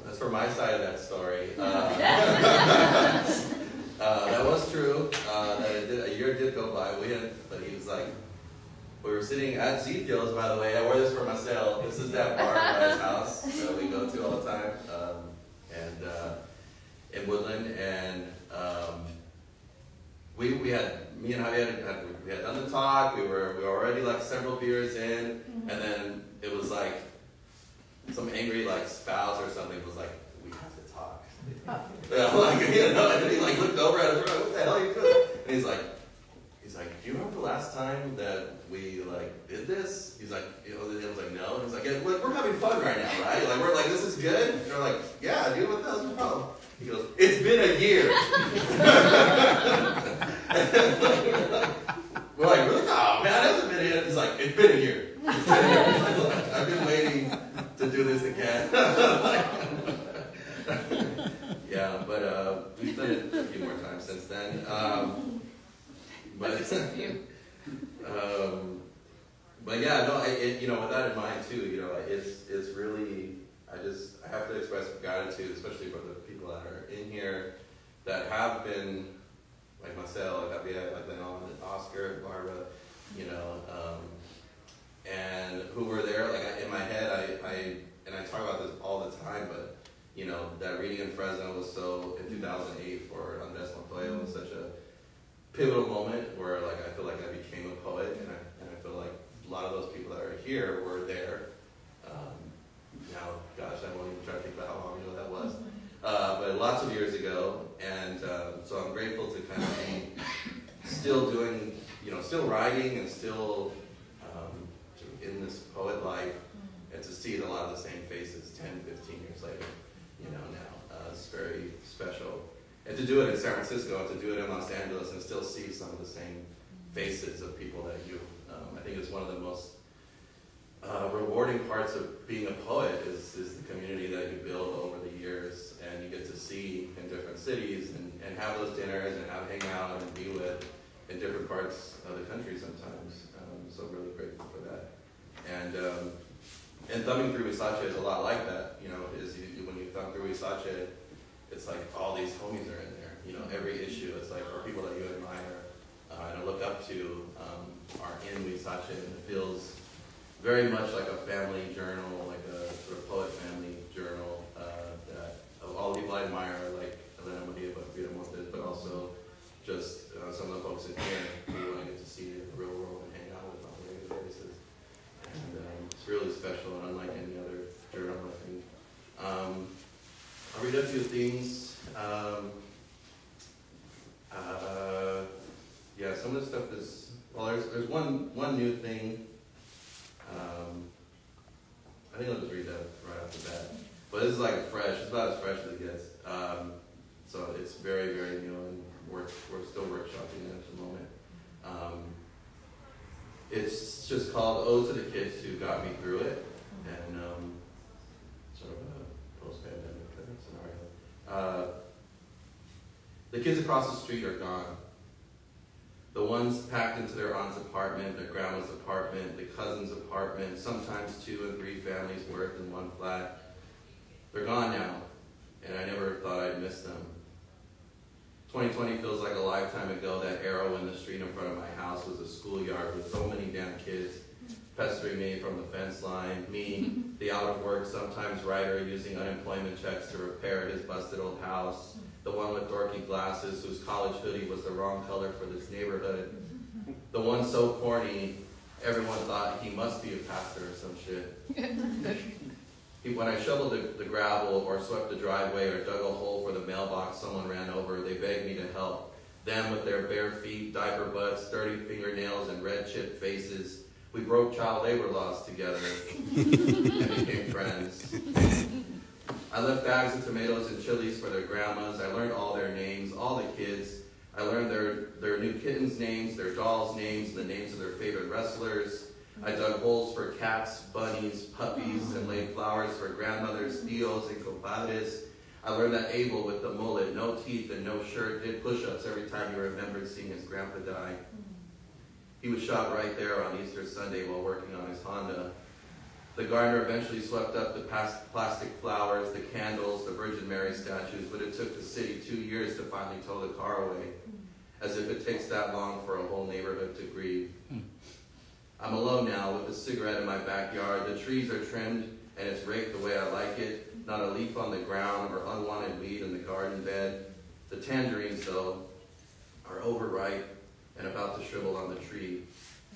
That's for my side of that story. That was true. That a year did go by. But he was like, we were sitting at Zethio's, by the way. I wore this for myself. This is that bar by his house that we go to all the time, in Woodland, and we had me and Javier we had done the talk. We were already like several beers in, and then it was like some angry like spouse or something was like, we have to talk. Yeah, and then he like looked over at us, what the hell are you doing? And he's like, do you remember the last time that we like did this? He's like, it was like, no. And he's like, yeah, we're having fun right now, right? Like we're like, this is good. And we're like, yeah, dude, what the hell's your problem? He goes, it's been a year. We're like, really? Oh man, it hasn't been a year. He's like, it's been a year. It's been a year. I've been waiting to do this again. Yeah, but we've done it a few more times since then. But yeah, no, with that in mind too, it's really, I have to express gratitude, especially for the people that are in here that have been, like myself, like Javier, like Donelle, Oscar, Barbara, and who were there. Like in my head, I talk about this all the time, but that reading in Fresno was so, in 2008 for Andres Montoya was such a pivotal moment where like I feel like I became a poet, and I feel like a lot of those people that are here were there. Now, gosh, I won't even try to think about how long ago that was, but lots of years ago, and so I'm grateful to kind of be still doing, still writing and still in this poet life, and to see a lot of the same faces 10, 15 years later, now. It's very special. And to do it in San Francisco, and to do it in Los Angeles, and still see some of the same faces of people that you, I think it's one of the most rewarding parts of being a poet is the community that you build over the years, and you get to see in different cities, and have those dinners, and hang out, and be with in different parts of the country sometimes. So I'm really grateful for that. And thumbing through Huizache is a lot like that, when you thumb through Huizache, it's like all these homies are in there, you know, every issue. It's like, or people that you admire and look up to are in Huizache, and it feels very much like a family journal, like a sort of poet family journal that of all the people I admire, like Elena Maria Montes, but also just some of the folks in here who I get to see in the real world and hang out with on a regular basis. And it's really special and unlike any other journal, I think. I'll read a few things. Yeah, some of the stuff is, well, there's one new thing. I think I'll just read that right off the bat. But this is like fresh, it's about as fresh as it gets. So it's very, very new, and we're still workshopping it at the moment. It's just called Ode to the Kids Who Got Me Through It, and sort of a post-pandemic scenario. The kids across the street are gone. The ones packed into their aunt's apartment, their grandma's apartment, the cousin's apartment, sometimes 2 and 3 families worth in one flat. They're gone now, and I never thought I'd miss them. 2020 feels like a lifetime ago. That arrow in the street in front of my house was a schoolyard with so many damn kids pestering me from the fence line. Me, the out of work, sometimes writer using unemployment checks to repair his busted old house. The one with dorky glasses whose college hoodie was the wrong color for this neighborhood. The one so corny, everyone thought he must be a pastor or some shit. When I shoveled the gravel or swept the driveway or dug a hole for the mailbox someone ran over, they begged me to help. Them with their bare feet, diaper butts, dirty fingernails, and red chipped faces. We broke child labor laws together and became friends. I left bags of tomatoes and chilies for their grandmas. I learned all their names, all the kids. I learned their new kittens' names, their dolls' names, and the names of their favorite wrestlers. I dug holes for cats, bunnies, puppies, and laid flowers for grandmothers, tios, and compadres. I learned that Abel with the mullet, no teeth and no shirt, did push-ups every time he remembered seeing his grandpa die. He was shot right there on Easter Sunday while working on his Honda. The gardener eventually swept up the plastic flowers, the candles, the Virgin Mary statues, but it took the city 2 years to finally tow the car away, as if it takes that long for a whole neighborhood to grieve. I'm alone now with a cigarette in my backyard. The trees are trimmed and it's raked the way I like it. Not a leaf on the ground or unwanted weed in the garden bed. The tangerines, though, are overripe and about to shrivel on the tree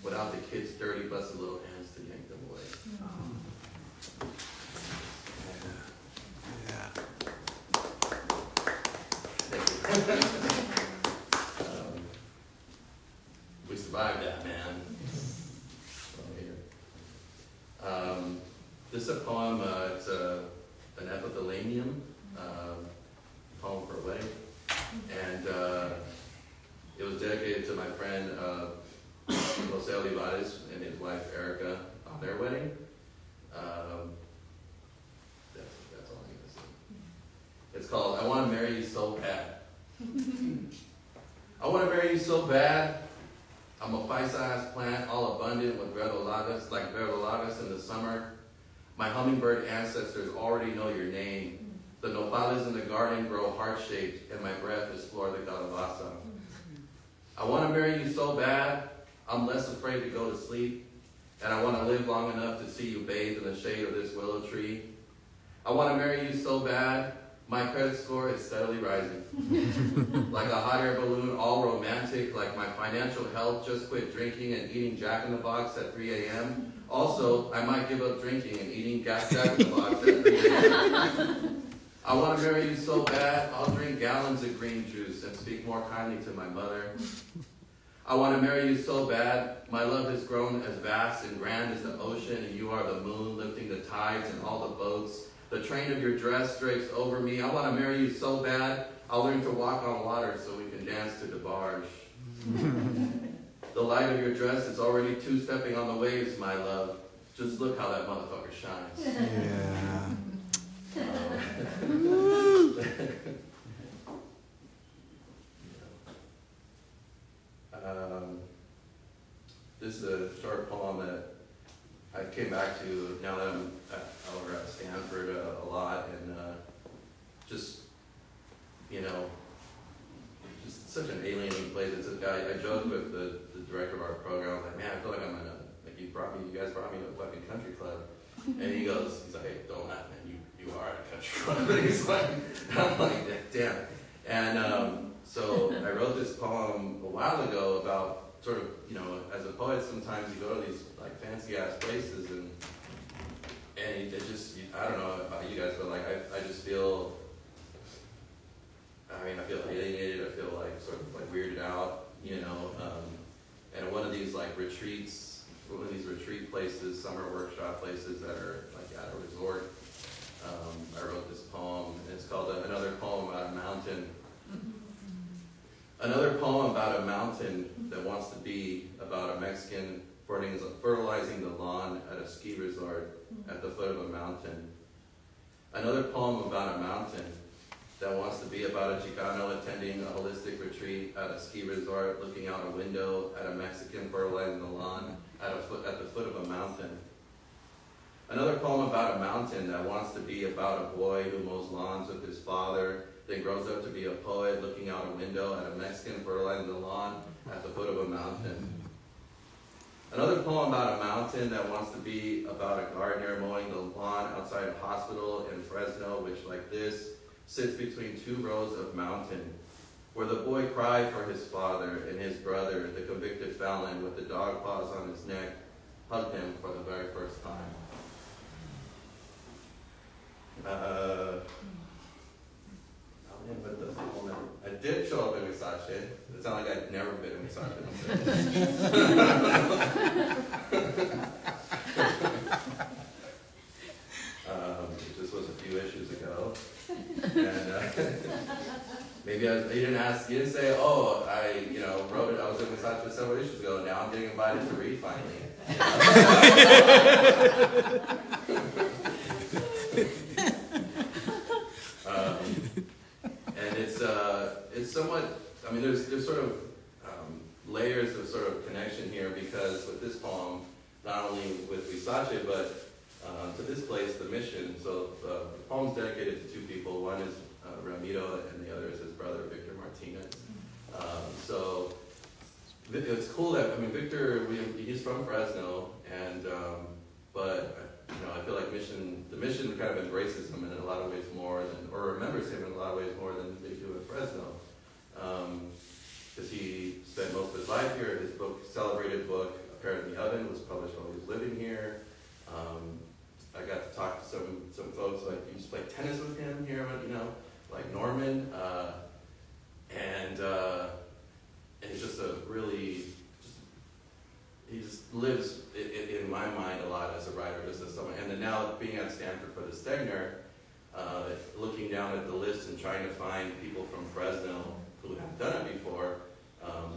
without the kids' dirty, busted little hands to yank them away. Thank you. We survived that, man. This is a poem, it's an epithalamium, poem for a wedding, and it was dedicated to my friend Jose Olivares and his wife Erica on their wedding. That's all I'm going to say. It's called, I Want to Marry You So Bad. I want to marry you so bad. I'm a pie-sized plant, all abundant with verdolagas, like verdolagas in the summer. My hummingbird ancestors already know your name. The nopales in the garden grow heart-shaped, and my breath is flor de calabaza. I want to marry you so bad, I'm less afraid to go to sleep, and I want to live long enough to see you bathe in the shade of this willow tree. I want to marry you so bad, my credit score is steadily rising. Like a hot air balloon, all romantic, like my financial health, just quit drinking and eating Jack in the Box at 3 a.m. Also, I might give up drinking and eating Jack in the Box at 3 a.m. I want to marry you so bad, I'll drink gallons of green juice and speak more kindly to my mother. I want to marry you so bad, my love has grown as vast and grand as the ocean, and you are the moon lifting the tides and all the boats. The train of your dress drapes over me. I want to marry you so bad, I'll learn to walk on water so we can dance to the barge. The light of your dress is already two-stepping on the waves, my love. Just look how that motherfucker shines. Yeah. This is a short poem that I came back to now that I'm over at Stanford a lot, and just, you know, such an alienating place. It's a guy. I joked with the director of our program. I was like, man, I feel like I'm in a you guys brought me to a fucking country club. And he's like, hey, don't laugh, man. You are at a country club. And he's like, I'm like, damn. And so I wrote this poem a while ago about sort of, as a poet, sometimes you go to these like fancy ass places and it just, I don't know about you guys, but like I just feel, I feel alienated. I feel like sort of like weirded out, and one of these like retreats. One of these retreat places, summer workshop places that are like at a resort. I wrote this poem, and it's called Another Poem About a Mountain. Another poem about a mountain that wants to be about a Mexican fertilizing the lawn at a ski resort at the foot of a mountain. Another poem about a mountain that wants to be about a Chicano attending a holistic retreat at a ski resort, looking out a window at a Mexican fertilizing the lawn at the foot of a mountain. Another poem about a mountain that wants to be about a boy who mows lawns with his father, then grows up to be a poet looking out a window at a Mexican fertilizing the lawn at the foot of a mountain. Another poem about a mountain that wants to be about a gardener mowing the lawn outside a hospital in Fresno, which like this sits between two rows of mountain, where the boy cried for his father and his brother, the convicted felon with the dog paws on his neck, hugged him for the very first time. I did show up in Huizache. It sounded like I'd never been in Huizache. It just was a few issues ago. And maybe you didn't say, oh, I wrote it, I was in Huizache several issues ago, and now I'm getting invited to read finally. And it's somewhat, there's sort of layers of sort of connection here, because with this poem, not only with Huizache, but to this place, the mission. So the poem's dedicated to two people. One is Ramiro, and the other is his brother, Victor Martinez. So it's cool that, Victor, he's from Fresno, and but I feel like the mission kind of embraces him in a lot of ways more than, or remembers him in a lot of ways more than they do in Fresno. Because he spent most of his life here. His celebrated book, A Parrot in the Oven, was published while he was living here. I got to talk to some folks, like, you used to play tennis with him here, like Norman, and he's just he just lives in my mind a lot as a writer, just as someone. And then now being at Stanford for the Stegner, looking down at the list and trying to find people from Fresno who have done it before.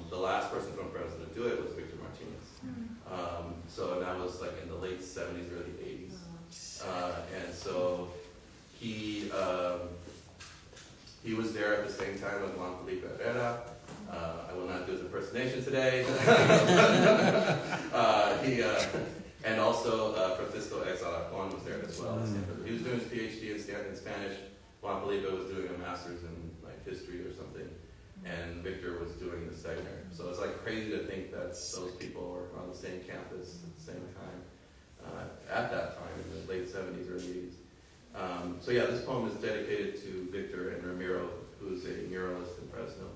The last person from Fresno to do it was Victor Martinez. So that was like in the late 70s, early 80s. And so he was there at the same time as Juan Felipe Herrera. I will not do his impersonation today. And also Francisco X. Alarcón was there as well. He was doing his PhD in Spanish. Juan Felipe was doing a master's in like history or something, and Victor was doing the Stegner. So it's like crazy to think that those people were on the same campus at the same time, at that time in the late 70s, early 80s. So yeah, this poem is dedicated to Victor and Ramiro, who's a muralist in Fresno.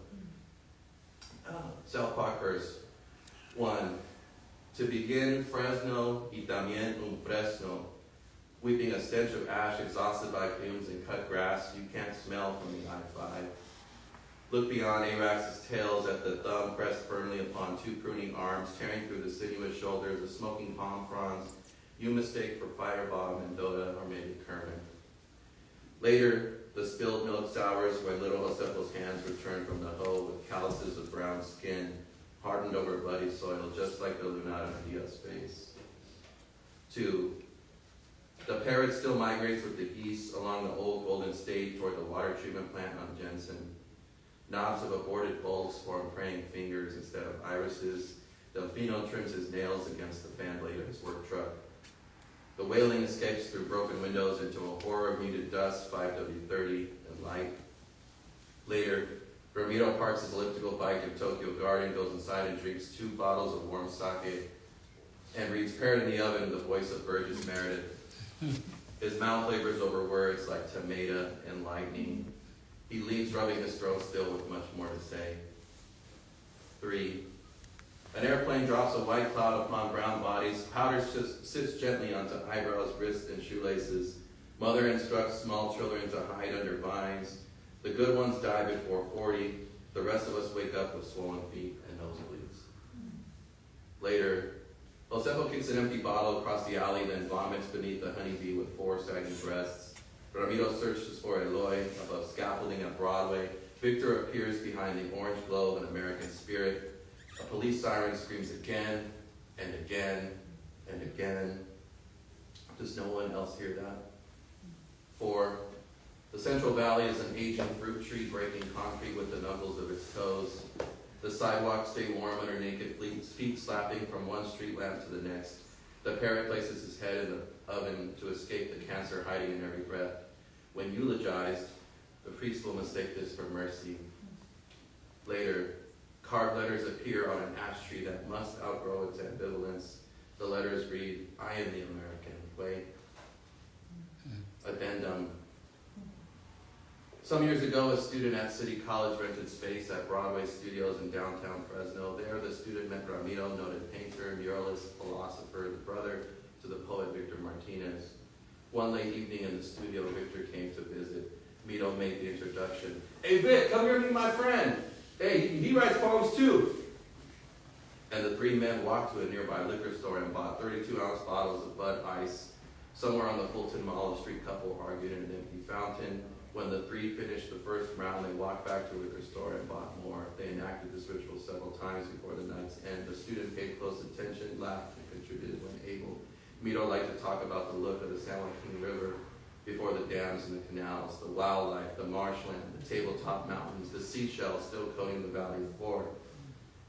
Self-Park verse 1. To begin, Fresno y también un fresno, weeping a stench of ash exhausted by fumes and cut grass you can't smell from the I-5. Look beyond Arax's tails at the thumb pressed firmly upon two pruning arms, tearing through the sinuous shoulders of smoking palm fronds you mistake for Fireball, Mendota, or maybe Kermit. Later, the spilled milk sours where little Josefo's hands returned from the hoe with calluses of brown skin, hardened over bloody soil, just like the Lunada Media's face. 2. The parrot still migrates with the geese along the old Golden State toward the water treatment plant on Jensen. Knobs of aborted bulbs form praying fingers instead of irises. Delfino trims his nails against the fan blade of his work truck. The wailing escapes through broken windows into a horror of muted dust, 5W30 and light. Later, Ramiro parks his elliptical bike in Tokyo Garden, goes inside and drinks 2 bottles of warm sake, and reads Parrot in the Oven in the voice of Burgess Meredith. His mouth labors over words like tomato and lightning. He leaves, rubbing his throat still with much more to say. 3. An airplane drops a white cloud upon brown bodies. Powder sits gently onto eyebrows, wrists, and shoelaces. Mother instructs small children to hide under vines. The good ones die before 40. The rest of us wake up with swollen feet and nosebleeds. Later, Josepo kicks an empty bottle across the alley, then vomits beneath the honeybee with 4 sagging breasts. Ramiro searches for Eloy above scaffolding at Broadway. Victor appears behind the orange glow of an American Spirit. A police siren screams again and again and again. Does no one else hear that? 4. The Central Valley is an aging fruit tree breaking concrete with the knuckles of its toes. The sidewalks stay warm under naked feet slapping from one street lamp to the next. The parrot places his head in the oven to escape the cancer hiding in every breath. When eulogized, the priest will mistake this for mercy. Later, carved letters appear on an ash tree that must outgrow its ambivalence. The letters read, I am the American way. Addendum. Some years ago, a student at City College rented space at Broadway Studios in downtown Fresno. There, the student met Ramiro, noted painter, muralist, philosopher, the brother to the poet Victor Martinez. One late evening in the studio, Victor came to visit. Mito made the introduction. Hey, Vic, come here meet my friend. Hey, he writes poems too. And the 3 men walked to a nearby liquor store and bought 32-ounce bottles of Bud Ice. Somewhere on the Fulton Mall, a street couple argued in an empty fountain. When the 3 finished the first round, they walked back to a liquor store and bought more. They enacted this ritual several times before the night's end. The student paid close attention, laughed, and contributed when able. Mito liked to talk about the look of the San Joaquin River before the dams and the canals, the wildlife, the marshland, the tabletop mountains, the seashells still coating the valley floor.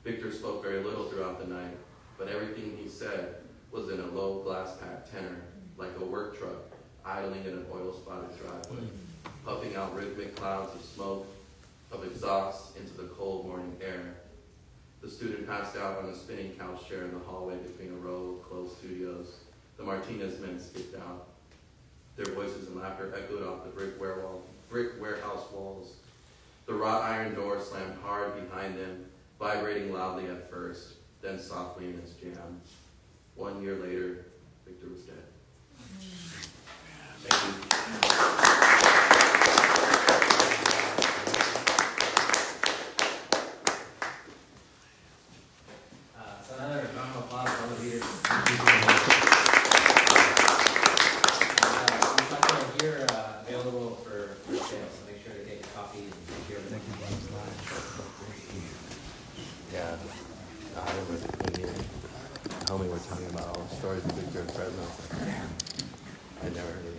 Victor spoke very little throughout the night, but everything he said was in a low glass-packed tenor, like a work truck idling in an oil-spotted driveway, puffing out rhythmic clouds of smoke, of exhaust into the cold morning air. The student passed out on a spinning couch chair in the hallway between a row of closed studios. The Martinez men skipped out. Their voices and laughter echoed off the brick warehouse walls. The wrought iron door slammed hard behind them, vibrating loudly at first, then softly in its jam. 1 year later, Victor was dead. Thank you. So another round of applause for all the leaders. Here available for sale, so make sure to get your copy and take care of it. Yeah, I remember the Queen and homie were talking about all the stories of Victor and Fresno. I never heard of